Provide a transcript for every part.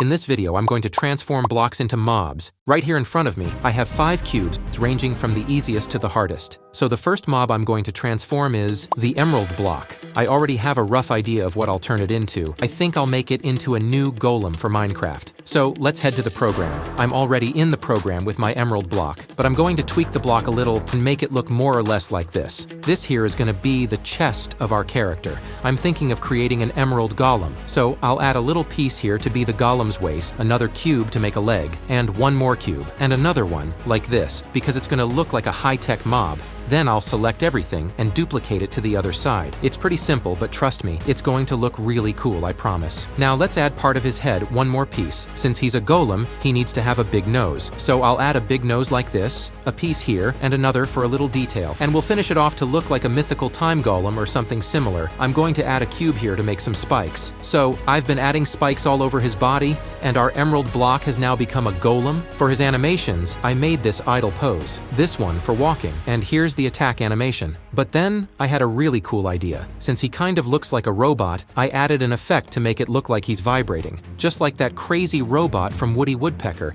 In this video, I'm going to transform blocks into mobs. Right here in front of me, I have 5 cubes, ranging from the easiest to the hardest. So the first mob I'm going to transform is the emerald block. I already have a rough idea of what I'll turn it into. I think I'll make it into a new golem for Minecraft. So let's head to the program. I'm already in the program with my emerald block, but I'm going to tweak the block a little and make it look more or less like this. This here is going to be the chest of our character. I'm thinking of creating an emerald golem. So I'll add a little piece here to be the golem's waist, another cube to make a leg, and one more cube, and another one, like this, because it's going to look like a high-tech mob. Then I'll select everything and duplicate it to the other side. It's pretty simple, but trust me, it's going to look really cool, I promise. Now let's add part of his head, one more piece. Since he's a golem, he needs to have a big nose. So I'll add a big nose like this, a piece here, and another for a little detail. And we'll finish it off to look like a mythical time golem or something similar. I'm going to add a cube here to make some spikes. So I've been adding spikes all over his body, and our emerald block has now become a golem. For his animations, I made this idle pose, this one for walking, and here's the attack animation. But then I had a really cool idea. Since he kind of looks like a robot, I added an effect to make it look like he's vibrating, just like that crazy robot from Woody Woodpecker.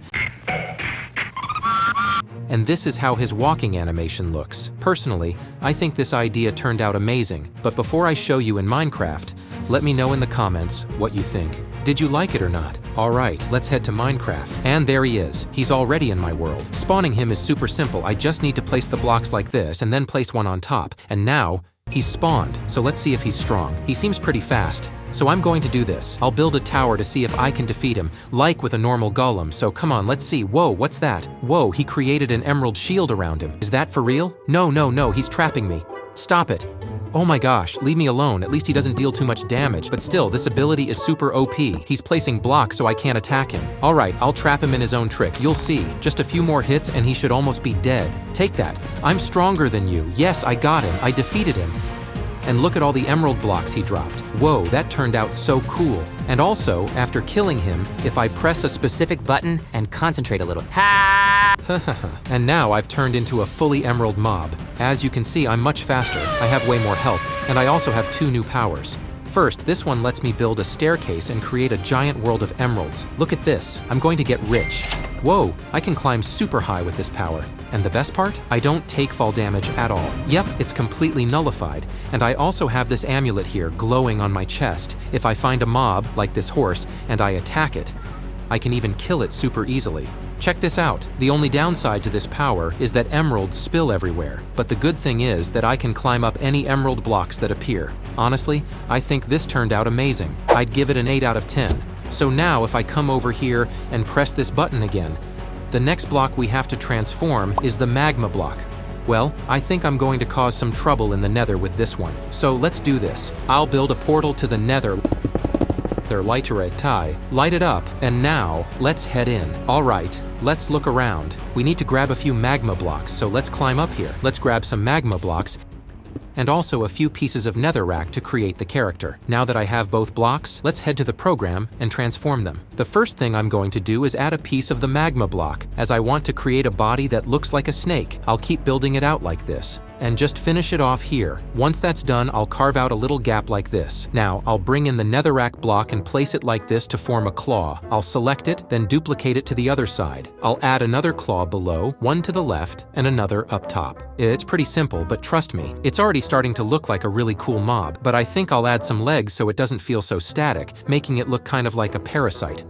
And this is how his walking animation looks. Personally, I think this idea turned out amazing, but before I show you in Minecraft, let me know in the comments what you think. Did you like it or not? Alright, let's head to Minecraft. And there he is. He's already in my world. Spawning him is super simple. I just need to place the blocks like this and then place one on top. And now, he's spawned. So let's see if he's strong. He seems pretty fast. So I'm going to do this. I'll build a tower to see if I can defeat him, like with a normal golem. So come on, let's see. Whoa, what's that? Whoa, he created an emerald shield around him. Is that for real? No, he's trapping me. Stop it. Oh my gosh, leave me alone. At least he doesn't deal too much damage. But still, this ability is super OP. He's placing blocks so I can't attack him. Alright, I'll trap him in his own trick. You'll see. Just a few more hits and he should almost be dead. Take that. I'm stronger than you. Yes, I got him. I defeated him. And look at all the emerald blocks he dropped. Whoa, that turned out so cool. And also, after killing him, if I press a specific button and concentrate a little. Ha! And now I've turned into a fully emerald mob. As you can see, I'm much faster, I have way more health, and I also have 2 new powers. First, this one lets me build a staircase and create a giant world of emeralds. Look at this, I'm going to get rich. Whoa, I can climb super high with this power. And the best part? I don't take fall damage at all. Yep, it's completely nullified. And I also have this amulet here glowing on my chest. If I find a mob, like this horse, and I attack it, I can even kill it super easily. Check this out. The only downside to this power is that emeralds spill everywhere. But the good thing is that I can climb up any emerald blocks that appear. Honestly, I think this turned out amazing. I'd give it an 8 out of 10. So now if I come over here and press this button again, the next block we have to transform is the magma block. Well, I think I'm going to cause some trouble in the nether with this one. So let's do this. I'll build a portal to the nether. Light it up, and now let's head in. Alright, let's look around. We need to grab a few magma blocks, so let's climb up here. Let's grab some magma blocks and also a few pieces of netherrack to create the character. Now that I have both blocks, let's head to the program and transform them. The first thing I'm going to do is add a piece of the magma block, as I want to create a body that looks like a snake. I'll keep building it out like this, and just finish it off here. Once that's done, I'll carve out a little gap like this. Now, I'll bring in the netherrack block and place it like this to form a claw. I'll select it, then duplicate it to the other side. I'll add another claw below, one to the left, and another up top. It's pretty simple, but trust me, it's already starting to look like a really cool mob, but I think I'll add some legs so it doesn't feel so static, making it look kind of like a parasite.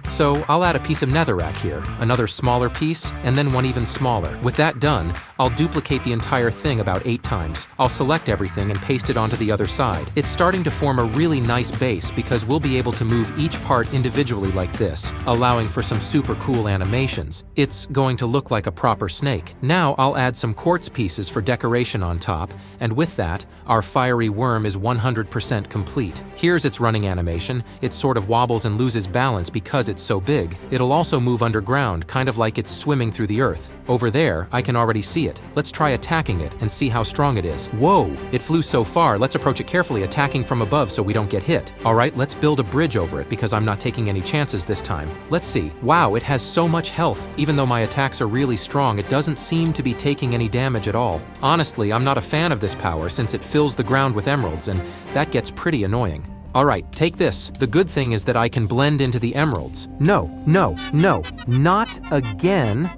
So I'll add a piece of netherrack here, another smaller piece, and then one even smaller. With that done, I'll duplicate the entire thing about 8 times. I'll select everything and paste it onto the other side. It's starting to form a really nice base because we'll be able to move each part individually like this, allowing for some super cool animations. It's going to look like a proper snake. Now I'll add some quartz pieces for decoration on top, and with that, our fiery worm is 100% complete. Here's its running animation. It sort of wobbles and loses balance because it's so big. It'll also move underground, kind of like it's swimming through the earth. Over there, I can already see it. Let's try attacking it and see how strong it is. Whoa! It flew so far, let's approach it carefully, attacking from above so we don't get hit. Alright, let's build a bridge over it because I'm not taking any chances this time. Let's see. Wow, it has so much health. Even though my attacks are really strong, it doesn't seem to be taking any damage at all. Honestly, I'm not a fan of this power since it fills the ground with emeralds, and that gets pretty annoying. Alright, take this. The good thing is that I can blend into the emeralds. No, not again.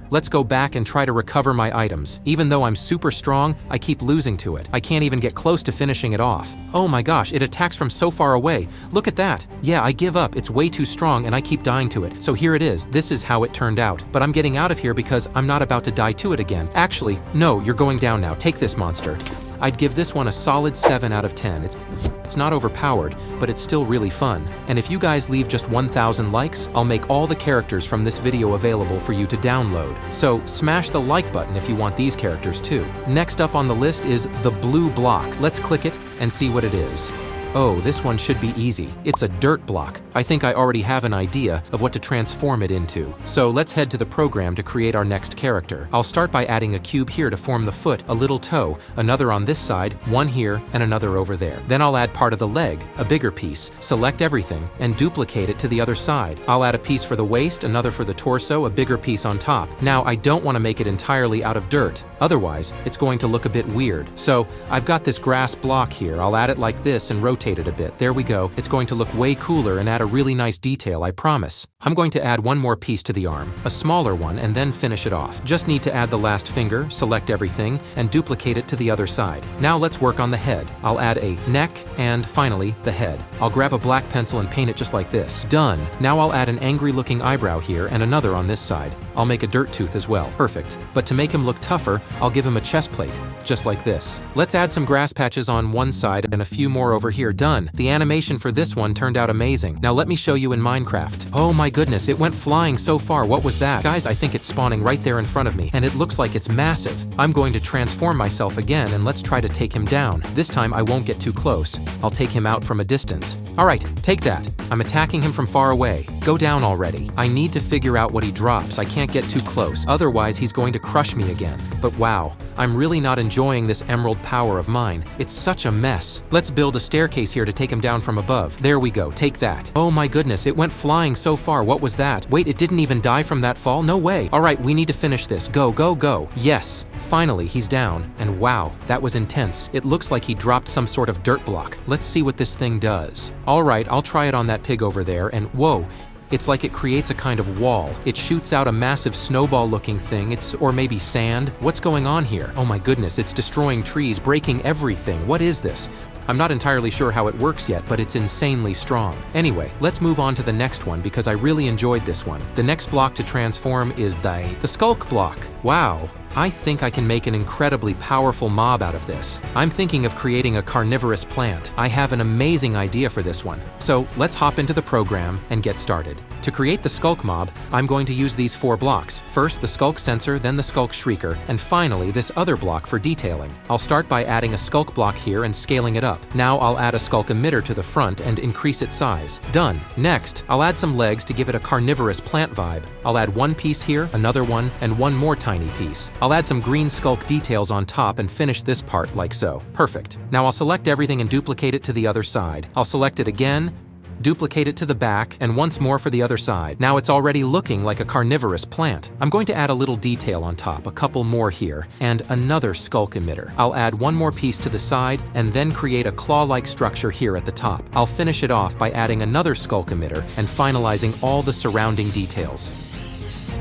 Let's go back and try to recover my items. Even though I'm super strong, I keep losing to it. I can't even get close to finishing it off. Oh my gosh, it attacks from so far away. Look at that. Yeah, I give up. It's way too strong and I keep dying to it. So here it is. This is how it turned out. But I'm getting out of here because I'm not about to die to it again. Actually, no, you're going down now. Take this monster. I'd give this one a solid 7 out of 10. It's not overpowered, but it's still really fun. And if you guys leave just 1,000 likes, I'll make all the characters from this video available for you to download. So smash the like button if you want these characters too. Next up on the list is the blue block. Let's click it and see what it is. Oh, this one should be easy. It's a dirt block. I think I already have an idea of what to transform it into. So let's head to the program to create our next character. I'll start by adding a cube here to form the foot, a little toe, another on this side, one here, and another over there. Then I'll add part of the leg, a bigger piece, select everything, and duplicate it to the other side. I'll add a piece for the waist, another for the torso, a bigger piece on top. Now, I don't want to make it entirely out of dirt. Otherwise, it's going to look a bit weird. So I've got this grass block here. I'll add it like this and rotate it a bit. There we go. It's going to look way cooler and add a really nice detail, I promise. I'm going to add one more piece to the arm, a smaller one, and then finish it off. Just need to add the last finger, select everything, and duplicate it to the other side. Now let's work on the head. I'll add a neck and, finally, the head. I'll grab a black pencil and paint it just like this. Done. Now I'll add an angry-looking eyebrow here and another on this side. I'll make a dirt tooth as well. Perfect. But to make him look tougher, I'll give him a chest plate, just like this. Let's add some grass patches on one side and a few more over here. Done. The animation for this one turned out amazing. Now let me show you in Minecraft. Oh my goodness, it went flying so far. What was that? Guys, I think it's spawning right there in front of me, and it looks like it's massive. I'm going to transform myself again, and let's try to take him down. This time I won't get too close. I'll take him out from a distance. Alright, take that. I'm attacking him from far away. Go down already. I need to figure out what he drops. I can't get too close, otherwise he's going to crush me again. But wow, I'm really not enjoying this emerald power of mine. It's such a mess. Let's build a staircase here to take him down from above. There we go, take that. Oh my goodness, it went flying so far. What was that? Wait, it didn't even die from that fall? No way. Alright, we need to finish this. Go, go, go. Yes, finally, he's down. And wow, that was intense. It looks like he dropped some sort of dirt block. Let's see what this thing does. Alright, I'll try it on that pig over there, and whoa, it's like it creates a kind of wall. It shoots out a massive snowball-looking thing. Or maybe sand. What's going on here? Oh my goodness, it's destroying trees, breaking everything. What is this? I'm not entirely sure how it works yet, but it's insanely strong. Anyway, let's move on to the next one because I really enjoyed this one. The next block to transform is the skulk block. Wow. I think I can make an incredibly powerful mob out of this. I'm thinking of creating a carnivorous plant. I have an amazing idea for this one. So let's hop into the program and get started. To create the skulk mob, I'm going to use these 4 blocks. First the skulk sensor, then the skulk shrieker, and finally this other block for detailing. I'll start by adding a skulk block here and scaling it up. Now I'll add a skulk emitter to the front and increase its size. Done. Next, I'll add some legs to give it a carnivorous plant vibe. I'll add one piece here, another one, and one more tiny piece. I'll add some green skulk details on top and finish this part like so. Perfect. Now I'll select everything and duplicate it to the other side. I'll select it again, duplicate it to the back, and once more for the other side. Now it's already looking like a carnivorous plant. I'm going to add a little detail on top, a couple more here, and another skulk emitter. I'll add one more piece to the side, and then create a claw-like structure here at the top. I'll finish it off by adding another skulk emitter and finalizing all the surrounding details.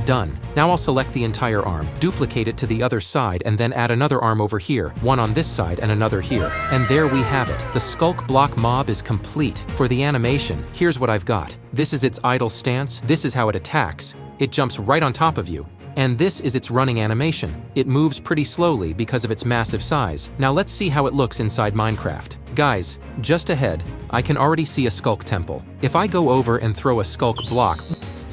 Done. Now I'll select the entire arm, duplicate it to the other side, and then add another arm over here, one on this side and another here. And there we have it. The skulk block mob is complete. For the animation, here's what I've got. This is its idle stance, this is how it attacks. It jumps right on top of you. And this is its running animation. It moves pretty slowly because of its massive size. Now let's see how it looks inside Minecraft. Guys, just ahead, I can already see a skulk temple. If I go over and throw a skulk block,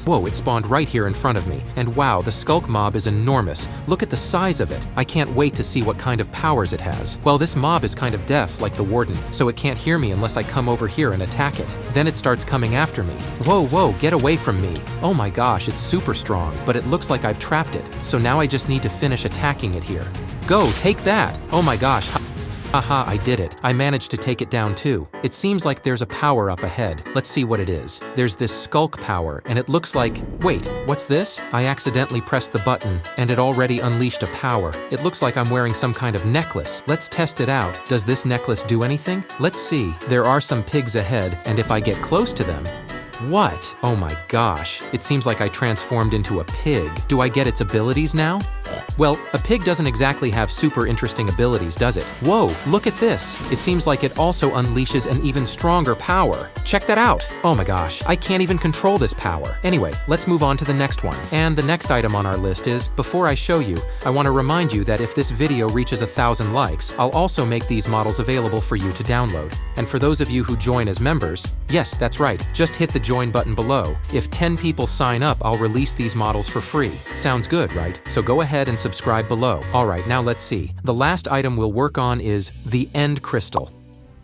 whoa, it spawned right here in front of me. And wow, the skulk mob is enormous. Look at the size of it. I can't wait to see what kind of powers it has. Well, this mob is kind of deaf, like the warden, so it can't hear me unless I come over here and attack it. Then it starts coming after me. Whoa, whoa, get away from me. Oh my gosh, it's super strong, but it looks like I've trapped it. So now I just need to finish attacking it here. Go, take that. Oh my gosh. Haha, I did it. I managed to take it down too. It seems like there's a power up ahead. Let's see what it is. There's this skulk power, and it looks like... Wait, what's this? I accidentally pressed the button, and it already unleashed a power. It looks like I'm wearing some kind of necklace. Let's test it out. Does this necklace do anything? Let's see. There are some pigs ahead, and if I get close to them... What? Oh my gosh. It seems like I transformed into a pig. Do I get its abilities now? Well, a pig doesn't exactly have super interesting abilities, does it? Whoa, look at this. It seems like it also unleashes an even stronger power. Check that out. Oh my gosh, I can't even control this power. Anyway, let's move on to the next one. And the next item on our list is, before I show you, I want to remind you that if this video reaches 1,000 likes, I'll also make these models available for you to download. And for those of you who join as members, yes, that's right, just hit the join button below. If 10 people sign up, I'll release these models for free. Sounds good, right? So go ahead and subscribe below. Alright, now let's see. The last item we'll work on is the End Crystal.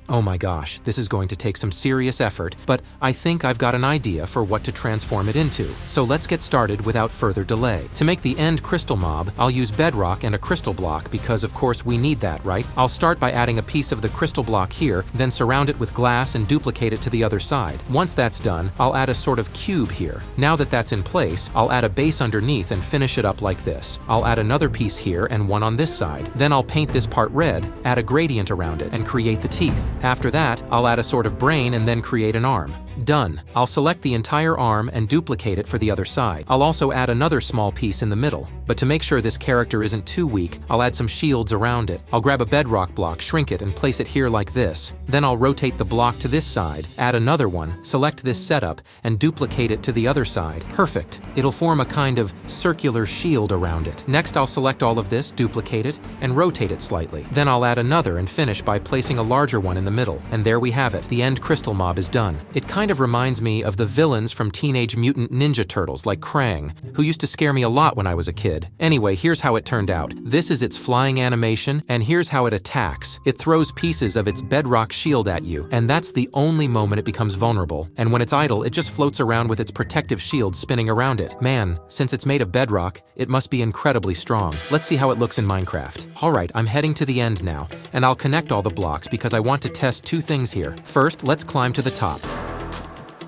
Oh my gosh, this is going to take some serious effort, but I think I've got an idea for what to transform it into. So let's get started without further delay. To make the End Crystal mob, I'll use bedrock and a crystal block because of course we need that, right? I'll start by adding a piece of the crystal block here, then surround it with glass and duplicate it to the other side. Once that's done, I'll add a sort of cube here. Now that that's in place, I'll add a base underneath and finish it up like this. I'll add another piece here and one on this side. Then I'll paint this part red, add a gradient around it, and create the teeth. After that, I'll add a sort of brain and then create an arm. Done. I'll select the entire arm and duplicate it for the other side. I'll also add another small piece in the middle. But to make sure this character isn't too weak, I'll add some shields around it. I'll grab a bedrock block, shrink it, and place it here like this. Then I'll rotate the block to this side, add another one, select this setup, and duplicate it to the other side. Perfect. It'll form a kind of circular shield around it. Next, I'll select all of this, duplicate it, and rotate it slightly. Then I'll add another and finish by placing a larger one in the middle. And there we have it. The End Crystal mob is done. It kind of reminds me of the villains from Teenage Mutant Ninja Turtles like Krang, who used to scare me a lot when I was a kid. Anyway, here's how it turned out. This is its flying animation, and here's how it attacks. It throws pieces of its bedrock shield at you, and that's the only moment it becomes vulnerable. And when it's idle, it just floats around with its protective shield spinning around it. Man, since it's made of bedrock, it must be incredibly strong. Let's see how it looks in Minecraft. Alright, I'm heading to the end now, and I'll connect all the blocks because I want to test two things here. First, let's climb to the top.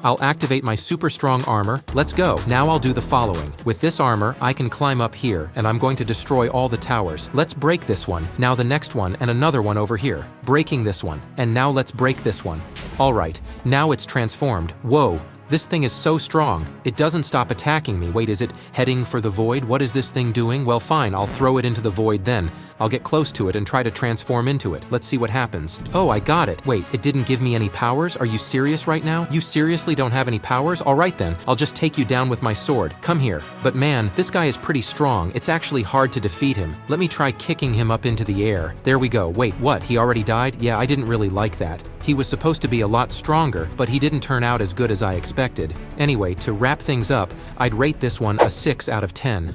I'll activate my super strong armor. Let's go. Now I'll do the following. With this armor, I can climb up here, and I'm going to destroy all the towers. Let's break this one, now the next one, and another one over here. Breaking this one, and now let's break this one. Alright, now it's transformed. Whoa. This thing is so strong. It doesn't stop attacking me. Wait, is it heading for the void? What is this thing doing? Well, fine, I'll throw it into the void then. I'll get close to it and try to transform into it. Let's see what happens. Oh, I got it. Wait, it didn't give me any powers? Are you serious right now? You seriously don't have any powers? Alright then, I'll just take you down with my sword. Come here. But man, this guy is pretty strong. It's actually hard to defeat him. Let me try kicking him up into the air. There we go. Wait, what? He already died? Yeah, I didn't really like that. He was supposed to be a lot stronger, but he didn't turn out as good as I expected. Anyway, to wrap things up, I'd rate this one a 6 out of 10.